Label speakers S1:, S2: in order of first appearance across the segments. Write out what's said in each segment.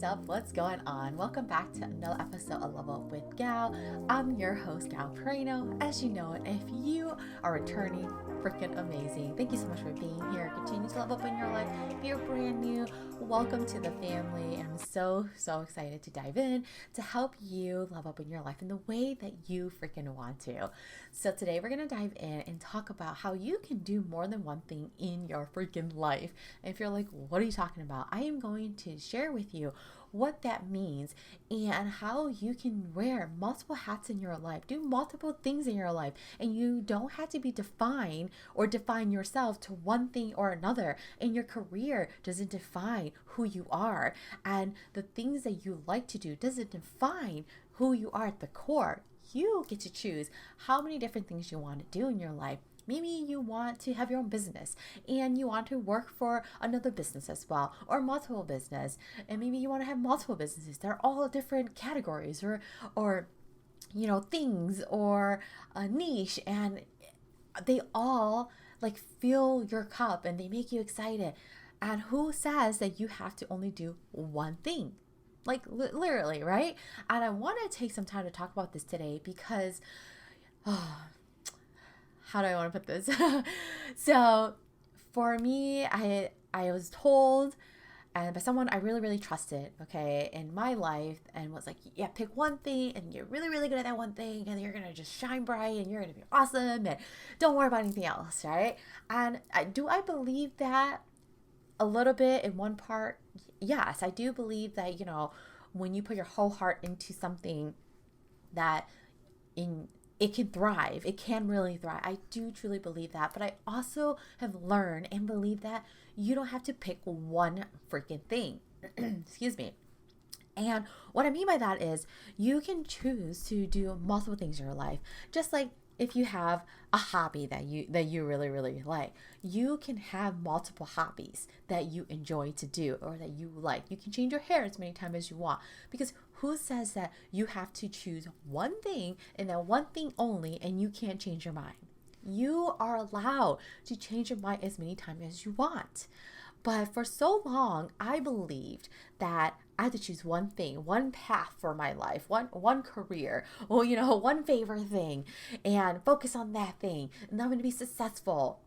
S1: up? What's going on? Welcome back to another episode of Level Up with Gal. I'm your host, Gal Perino. As you know, if you are returning, freaking amazing. Thank you so much for being here. Continue to level up in your life. If you're brand new, welcome to the family. And I'm so excited to dive in to help you level up in your life in the way that you freaking want to. So today we're going to dive in and talk about how you can do more than one thing in your freaking life. And if you're like, what are you talking about? I am going to share with you what that means and how you can wear multiple hats in your life, do multiple things in your life, and you don't have to be defined or define yourself to one thing or another. And your career doesn't define who you are, and the things that you like to do doesn't define who you are at the core. You get to choose how many different things you want to do in your life. Maybe you want to have your own business and you want to work for another business as well, or multiple business. And maybe you want to have multiple businesses. They're all different categories or things or a niche, and they all like fill your cup and they make you excited. And who says that you have to only do one thing? Like literally, right? And I want to take some time to talk about this today because how do I want to put this? So for me, I was told and by someone I really trusted, okay, in my life, and was like, yeah, pick one thing and you're really good at that one thing and you're going to just shine bright and you're going to be awesome and don't worry about anything else, right? And do I believe that a little bit in one part? Yes, I do believe that, when you put your whole heart into something that it can thrive. It can really thrive. I do truly believe that. But I also have learned and believe that you don't have to pick one freaking thing. Excuse me. And what I mean by that is you can choose to do multiple things in your life. Just like if you have a hobby that you really like, you can have multiple hobbies that you enjoy to do or that you like. You can change your hair as many times as you want, because who says that you have to choose one thing and that one thing only and you can't change your mind? You are allowed to change your mind as many times as you want. But for so long, I believed that I had to choose one thing, one path for my life, one career, or one favorite thing, and focus on that thing, and I'm going to be successful.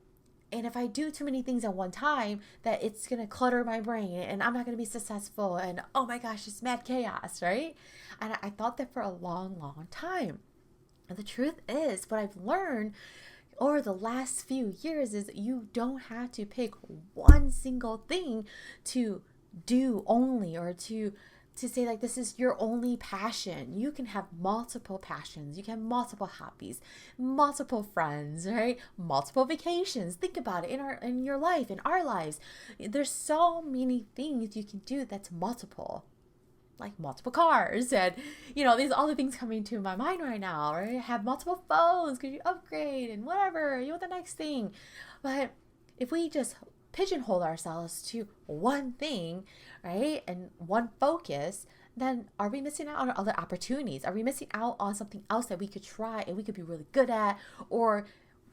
S1: And if I do too many things at one time, that it's going to clutter my brain, and I'm not going to be successful, and oh my gosh, it's mad chaos, right? And I thought that for a long time. And the truth is, what I've learned over the last few years is you don't have to pick one single thing to do only, or to say like this is your only passion. You can have multiple passions. You can have multiple hobbies, multiple friends, right? Multiple vacations. Think about it in your life, in our lives. There's so many things you can do that's multiple. Like multiple cars and these all the things coming to my mind right now, right? Have multiple phones because you upgrade and whatever, you want the next thing. But if we just pigeonhole ourselves to one thing, right, and one focus, then are we missing out on other opportunities? Are we missing out on something else that we could try and we could be really good at, or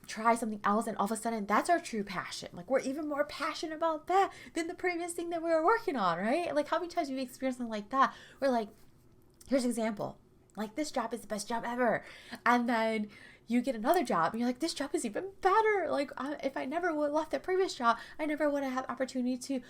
S1: try something else and all of a sudden that's our true passion? Like we're even more passionate about that than the previous thing that we were working on, right? Like how many times have you experienced something like that? We're like, here's an example. Like this job is the best job ever. And then you get another job and you're like, this job is even better. Like if I never would have left that previous job, I never would have had the opportunity to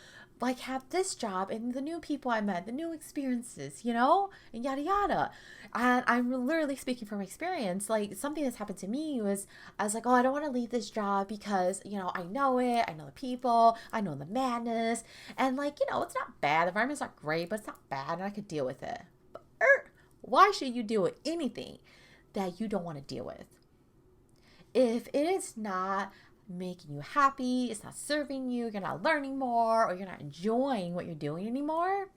S1: like have this job and the new people I met, the new experiences, and yada yada. And I'm literally speaking from experience. Like something that's happened to me was I was like, oh, I don't want to leave this job because, I know it. I know the people. I know the madness. And like, it's not bad. The environment's not great, but it's not bad and I could deal with it. But why should you deal with anything that you don't want to deal with? If it is not making you happy, it's not serving you, you're not learning more, or you're not enjoying what you're doing anymore,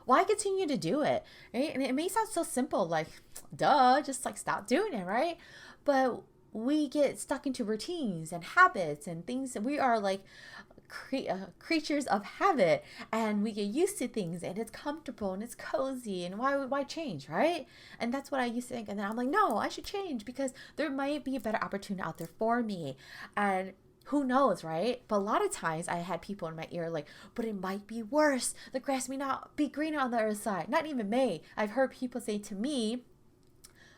S1: why continue to do it, right? And it may sound so simple, like, duh, just like stop doing it, right? But we get stuck into routines and habits and things that we are like creatures of habit, and we get used to things and it's comfortable and it's cozy, and why change, right? And that's what I used to think. And then I'm like, no, I should change because there might be a better opportunity out there for me. And Who knows, right? But a lot of times I had people in my ear like, but it might be worse. The grass may not be greener on the other side. Not even may. I've heard people say to me,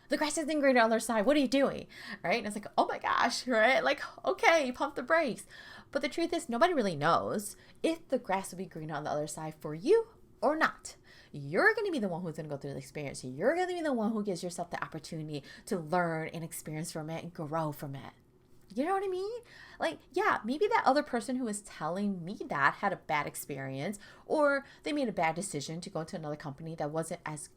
S1: the grass isn't greener on the other side. What are you doing? Right? And it's like, oh my gosh, right? Like, okay, pump the brakes. But the truth is, nobody really knows if the grass will be greener on the other side for you or not. You're going to be the one who's going to go through the experience. You're going to be the one who gives yourself the opportunity to learn and experience from it and grow from it. You know what I mean? Like, yeah, maybe that other person who was telling me that had a bad experience, or they made a bad decision to go to another company that wasn't as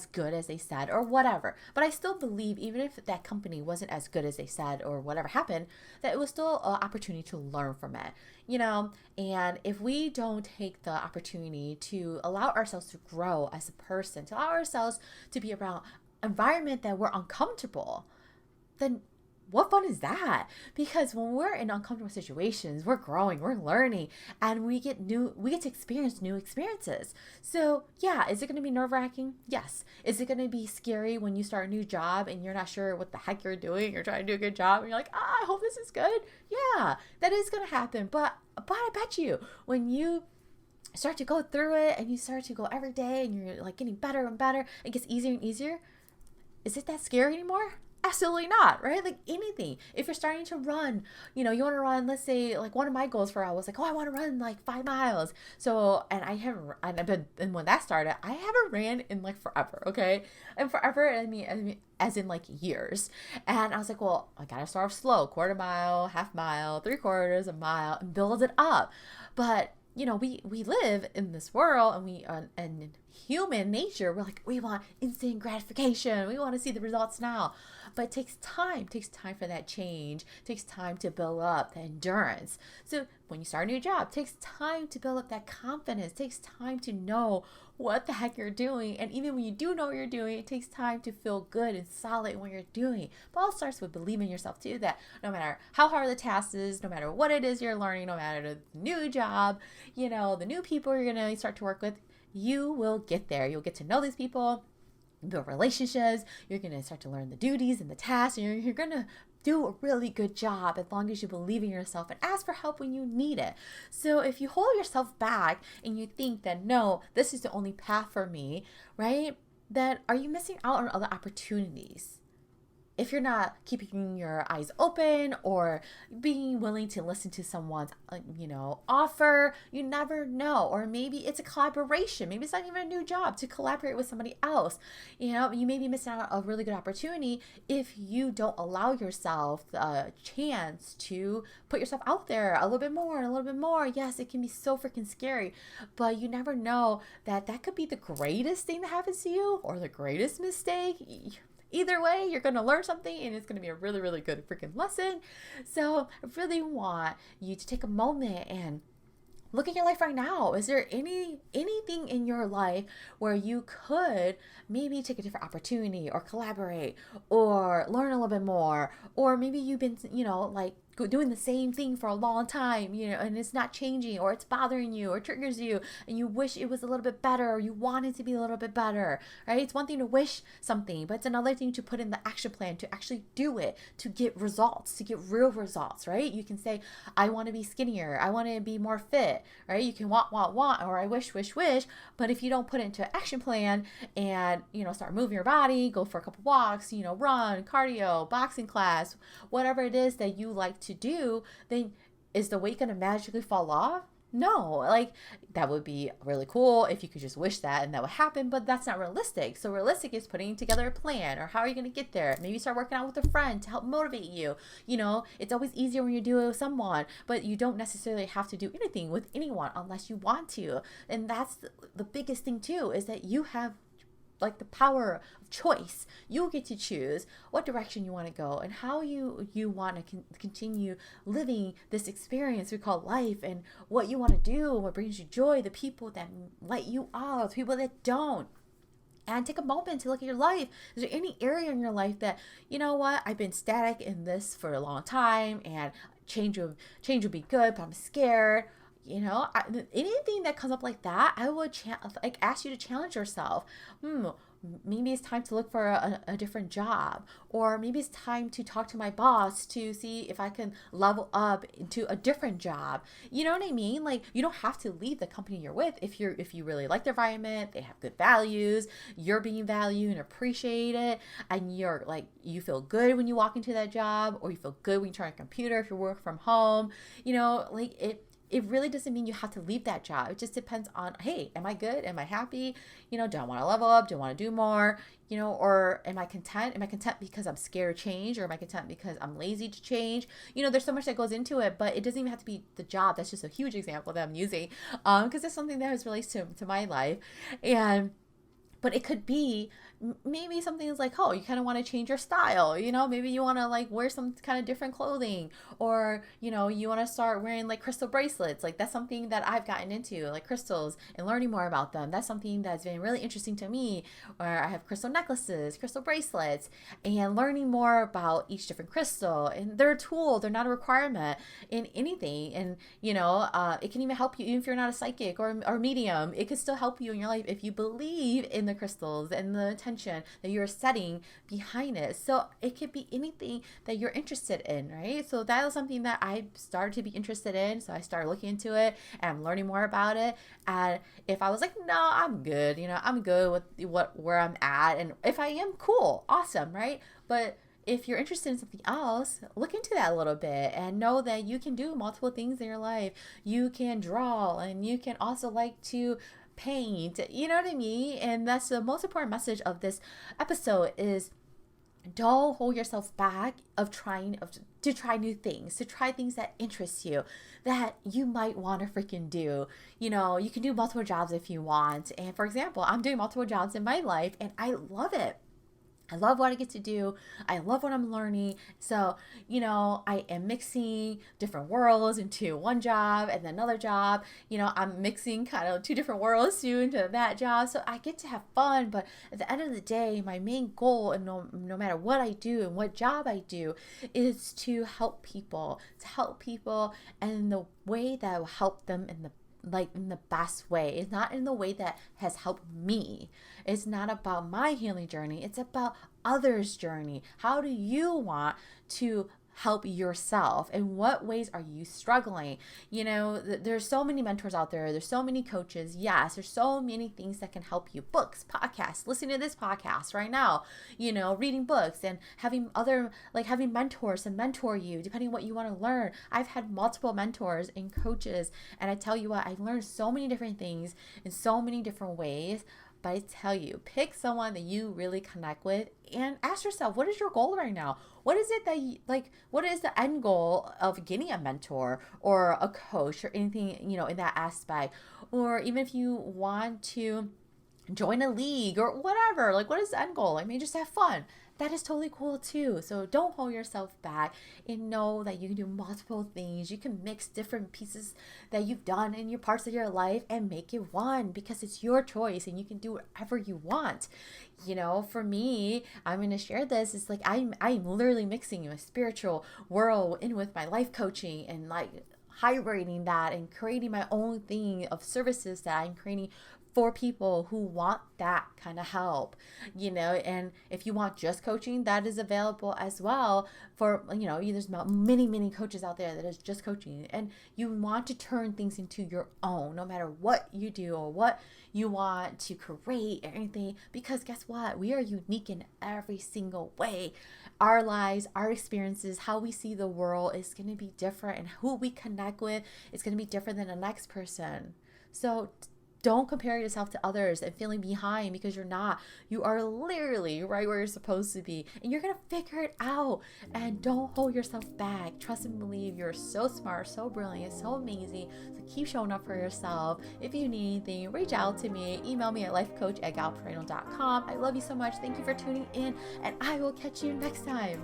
S1: good as they said, or whatever. But I still believe, even if that company wasn't as good as they said or whatever happened, that it was still an opportunity to learn from it, you know? And if we don't take the opportunity to allow ourselves to grow as a person, to allow ourselves to be around environment that we're uncomfortable, then what fun is that? Because when we're in uncomfortable situations, we're growing, we're learning, and we get to experience new experiences. So yeah, is it going to be nerve-wracking? Yes. Is it going to be scary when you start a new job and you're not sure what the heck you're doing? You're trying to do a good job and you're like, I hope this is good. Yeah, that is going to happen. But I bet you when you start to go through it and you start to go every day and you're like getting better and better, it gets easier and easier. Is it that scary anymore? Absolutely not, right? Like anything. If you're starting to run, you know, you want to run, let's say, like one of my goals for I was like, oh, I want to run like 5 miles. So, and when that started, I haven't ran in like forever, okay? And forever, I mean, as in like years. And I was like, well, I gotta start off slow, quarter mile, half mile, 3/4, a mile, and build it up. But you know, we live in this world, and and human nature, we're like, we want instant gratification. We want to see the results now. But it takes time for that change. It takes time to build up the endurance. So when you start a new job, it takes time to build up that confidence. It takes time to know what the heck you're doing. And even when you do know what you're doing, it takes time to feel good and solid in what you're doing. But all starts with believing in yourself too, that no matter how hard the task is, no matter what it is you're learning, no matter the new job, you know, the new people you're going to start to work with, you will get there. You'll get to know these people, build relationships. You're going to start to learn the duties and the tasks, and you're going to do a really good job as long as you believe in yourself and ask for help when you need it. So if you hold yourself back and you think that, no, this is the only path for me, right? Then are you missing out on other opportunities? If you're not keeping your eyes open or being willing to listen to someone's, offer, you never know. Or maybe it's a collaboration. Maybe it's not even a new job to collaborate with somebody else. You know, you may be missing out on a really good opportunity if you don't allow yourself the chance to put yourself out there a little bit more and a little bit more. Yes, it can be so freaking scary, but you never know that could be the greatest thing that happens to you or the greatest mistake. Either way, you're going to learn something and it's going to be a really, really good freaking lesson. So I really want you to take a moment and look at your life right now. Is there anything in your life where you could maybe take a different opportunity or collaborate or learn a little bit more? Or maybe you've been, doing the same thing for a long time, and it's not changing, or it's bothering you or triggers you, and you wish it was a little bit better, or you want it to be a little bit better, right? It's one thing to wish something, but it's another thing to put in the action plan to actually do it, to get results, to get real results, right? You can say, I want to be skinnier, I want to be more fit, right? You can want, or I wish, but if you don't put it into an action plan and, start moving your body, go for a couple walks, run, cardio, boxing class, whatever it is that you like to do, then is the weight going to magically fall off? No, that would be really cool if you could just wish that and that would happen, but that's not realistic. So realistic is putting together a plan, or how are you going to get there? Maybe start working out with a friend to help motivate you. It's always easier when you do it with someone, but you don't necessarily have to do anything with anyone unless you want to. And that's the biggest thing too, is that you have the power of choice. You get to choose what direction you want to go and how you want to continue living this experience we call life, and what you want to do, what brings you joy, the people that light you up, the people that don't. And take a moment to look at your life. Is there any area in your life that, I've been static in this for a long time and change would be good, but I'm scared? Anything that comes up like that, I would ask you to challenge yourself. Maybe it's time to look for a different job, or maybe it's time to talk to my boss to see if I can level up into a different job. You know what I mean? Like, you don't have to leave the company you're with if you really like the environment, they have good values, you're being valued and appreciated, and you feel good when you walk into that job, or you feel good when you turn on a computer if you work from home. It really doesn't mean you have to leave that job. It just depends on, hey, am I good? Am I happy? Do I want to level up? Do I want to do more? Or am I content? Am I content because I'm scared of change? Or am I content because I'm lazy to change? There's so much that goes into it, but it doesn't even have to be the job. That's just a huge example that I'm using, because it's something that has relates to my life. But it could be maybe something is like, oh, you kind of want to change your style, maybe you want to like wear some kind of different clothing, or, you want to start wearing like crystal bracelets. Like, that's something that I've gotten into, like crystals, and learning more about them. That's something that's been really interesting to me, where I have crystal necklaces, crystal bracelets, and learning more about each different crystal. And they're a tool, they're not a requirement in anything. And, it can even help you, even if you're not a psychic or medium, it could still help you in your life if you believe in the crystals and the intention that you're setting behind it. So it could be anything that you're interested in, right? So that was something that I started to be interested in. So I started looking into it, and I'm learning more about it. And if I was like, no, I'm good, I'm good with where I'm at. And if I am, cool, awesome, right? But if you're interested in something else, look into that a little bit and know that you can do multiple things in your life. You can draw, and you can also like to paint, you know what I mean? And that's the most important message of this episode is, don't hold yourself back to try new things, to try things that interest you, that you might want to freaking do. You can do multiple jobs if you want. And for example, I'm doing multiple jobs in my life, and I love it. I love what I get to do. I love what I'm learning. So, I am mixing different worlds into one job and then another job. I'm mixing kind of two different worlds too into that job. So I get to have fun. But at the end of the day, my main goal, and no matter what I do and what job I do, is to help people, and the way that will help them in the best way. It's not in the way that has helped me. It's not about my healing journey. It's about others' journey. How do you want to help yourself? In what ways are you struggling? There's so many mentors out there. There's so many coaches. Yes, there's so many things that can help you. Books, podcasts, listening to this podcast right now, reading books, and having having mentors to mentor you, depending on what you want to learn. I've had multiple mentors and coaches, and I tell you what, I've learned so many different things in so many different ways. But I tell you, pick someone that you really connect with, and ask yourself, what is your goal right now? What is it that what is the end goal of getting a mentor or a coach or anything, in that aspect? Or even if you want to join a league or whatever, what is the end goal? Just have fun. That is totally cool too. So don't hold yourself back, and know that you can do multiple things. You can mix different pieces that you've done in your parts of your life and make it one, because it's your choice and you can do whatever you want. For me, I'm going to share this. It's I'm literally mixing my spiritual world in with my life coaching, and hybridating that and creating my own thing of services that I'm creating for people who want that kind of help, and if you want just coaching, that is available as well for, there's many coaches out there that is just coaching, and you want to turn things into your own, no matter what you do or what you want to create or anything, because guess what? We are unique in every single way. Our lives, our experiences, how we see the world is going to be different, and who we connect with is going to be different than the next person. So don't compare yourself to others and feeling behind, because you're not. You are literally right where you're supposed to be, and you're going to figure it out. And don't hold yourself back. Trust and believe. You're so smart, so brilliant, so amazing. So keep showing up for yourself. If you need anything, reach out to me. Email me at lifecoach@galperino.com. I love you so much. Thank you for tuning in, and I will catch you next time.